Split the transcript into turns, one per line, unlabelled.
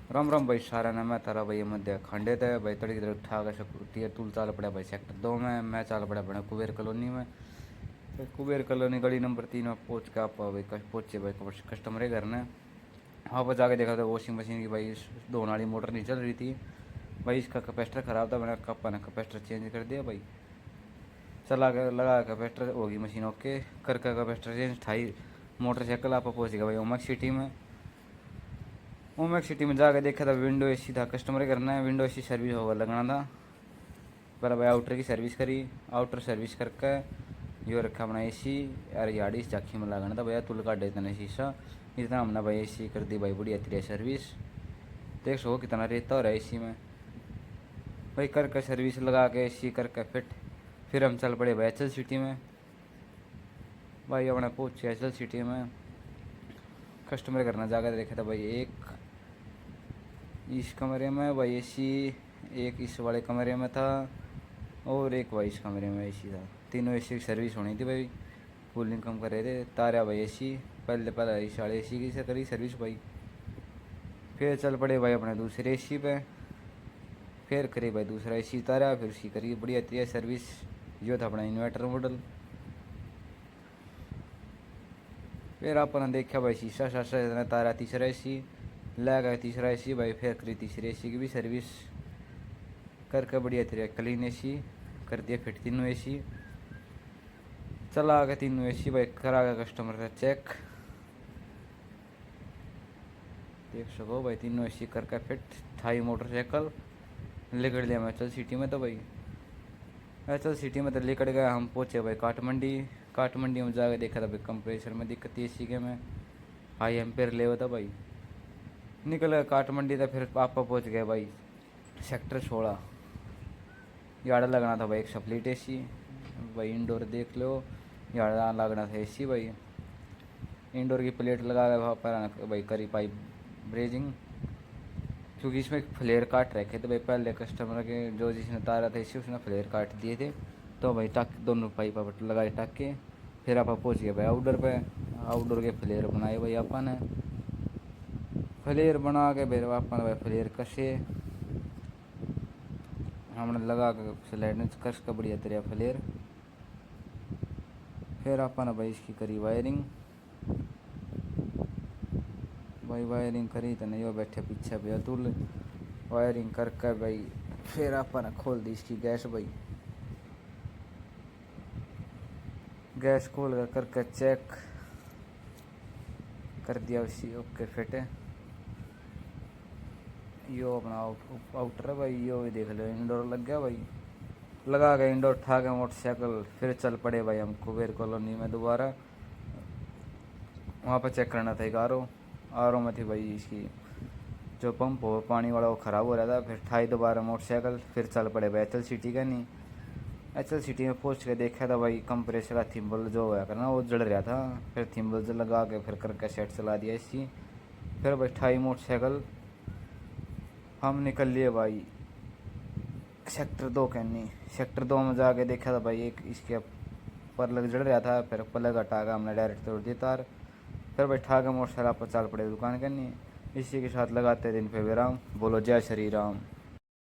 राम राम भाई सारा ने मैं तारा भाई मध्य खंडे थे भाई तड़ी की उठा के टीयर तूल चाल पड़ा भाई सेक्टर 2 में। मैं चाल पड़ा बना कुबेर कॉलोनी में। फिर कुबेर कॉलोनी गली नंबर 3 में पहुँच के आप भाई पहुँचे भाई कस्टमर के घर ने। वहाँ पर जाके देखा था वॉशिंग मशीन की भाई धोने वाली मोटर नहीं चल रही थी भाई। इसका कैपेसिटर ख़राब था, मैंने कप्पा ने कैपेसिटर चेंज कर दिया भाई। चला के लगा कैपेसिटर होगी मशीन ओके करके कैपेसिटर चेंज ठाई मोटरसाइकिल आप पहुँच गया भाई ओमेक सिटी में। ओमेक सिटी में जाकर देखा था विंडो एसी था, कस्टमर करना है विंडो एसी सर्विस होगा लगना था। पर भाई आउटर की सर्विस करी, आउटर सर्विस करके यो रखा अपना एसी यार याड़ी इस झाँकी में लगाना था भैया तुल काट देते ना शीशा। इतना हमने भाई एसी कर दी भाई बढ़िया तेरी सर्विस। देख सो कितना रेता हो रहा है एसी में भाई। करके सर्विस लगा के एसी करके फिट फिर हम चल पड़े भाई एचएल सिटी में। भाई अपने पहुँचे एचएल सिटी में, कस्टमर करना जाकर देखा था भाई एक इस कमरे में भाई एसी, एक इस वाले कमरे में था और एक भाई इस कमरे में एसी था। तीनों एसी की सर्विस होनी थी भाई, कूलिंग कम कर रहे थे। तारा भाई एसी पहले इस वाले एसी की से करी सर्विस भाई। फिर चल पड़े भाई अपने दूसरे एसी पे, फिर करी भाई दूसरा एसी तारा, फिर उसी करी बढ़िया तेज सर्विस। जो था अपना इन्वर्टर मॉडल। फिर अपन देखा भाई शीशा शाशा इतना तारा तीसरा एसी ला गया, तीसरा एसी भाई फिर करी तीसरे एसी की भी सर्विस करके बढ़िया तेरे क्लीन एसी कर दिया फिट तीनों एसी। चला गया तीनों एसी भाई करा गया कस्टमर का चेक। देख सको भाई तीनों एसी करके फिट ठाई मोटरसाइकिल लेकर लिया मैं एचएल सिटी में। तो भाई एचएल सिटी में तो लेकर गया हम पहुँचे भाई काठमंडी। काठमंडी में जाकर देखा था भाई कंप्रेसर में दिक्कत थी एसी के में, हाई एम्पेयर ले हुआ था भाई। निकल गया काठमंडी तो फिर पापा पहुँच गए भाई सेक्टर 16। यार्ड लगना था भाई एक स्प्लिट एसी भाई। इंडोर देख लो यार्ड लगना था एसी भाई। इंडोर की प्लेट लगा के वहाँ पर भाई करी पाइप ब्रेजिंग, क्योंकि इसमें फ्लेयर काट रखे थे भाई पहले कस्टमर के जो जिसने तारा था इसी उसने फ्लेयर काट दिए थे। तो भाई टाक दोनों पाइप आप लगाए टाक के फिर आप पहुँच गए भाई आउटडोर पे। आउटडोर के फ्लेयर बनाए भाई अपन ने, फ्लेयर बना के फिर अपन भाई फ्लेयर कसे हमने लगा के स्लाइड कस का बढ़िया तेरा फ्लेयर। फिर अपन भाई इसकी करी वायरिंग भाई। वायरिंग करी तो नहीं वो बैठे पीछे भैया तुल वायरिंग करके भाई। फिर अपन खोल दी इसकी गैस भाई, गैस खोल कर करके चेक कर दिया उसी ओके फिट है। यो अपना आउटर है भाई, यो भी देख लो इंडोर लग गया भाई। लगा के इंडोर उठा के मोटरसाइकिल फिर चल पड़े भाई हम कुबेर कॉलोनी में दोबारा। वहाँ पर चेक करना था एक आर ओ में थी भाई इसकी जो पंप हो पानी वाला वो ख़राब हो रहा था। फिर ठाई दोबारा मोटरसाइकिल फिर चल पड़े भाई एचएल सिटी का। नहीं एचएल सिटी में पहुँच के देखा था भाई कंप्रेसर का थिम्बल जो होया करना वो जल रहा था। फिर थिम्बल से लगा के फिर करके सेट चला दिया इसी। फिर भाई ठाई मोटरसाइकिल हम निकल लिए भाई सेक्टर 2 नहीं सेक्टर 2 में जाके देखा था भाई एक इसके प्लग जड़ रहा था। फिर प्लग हटा के हमने डायरेक्ट तोड़ दिया तार। फिर बैठा के मोटरसाइकिल पर चल पड़े दुकान करनी। इसी के साथ लगाते दिन पे विराम। बोलो जय श्री राम।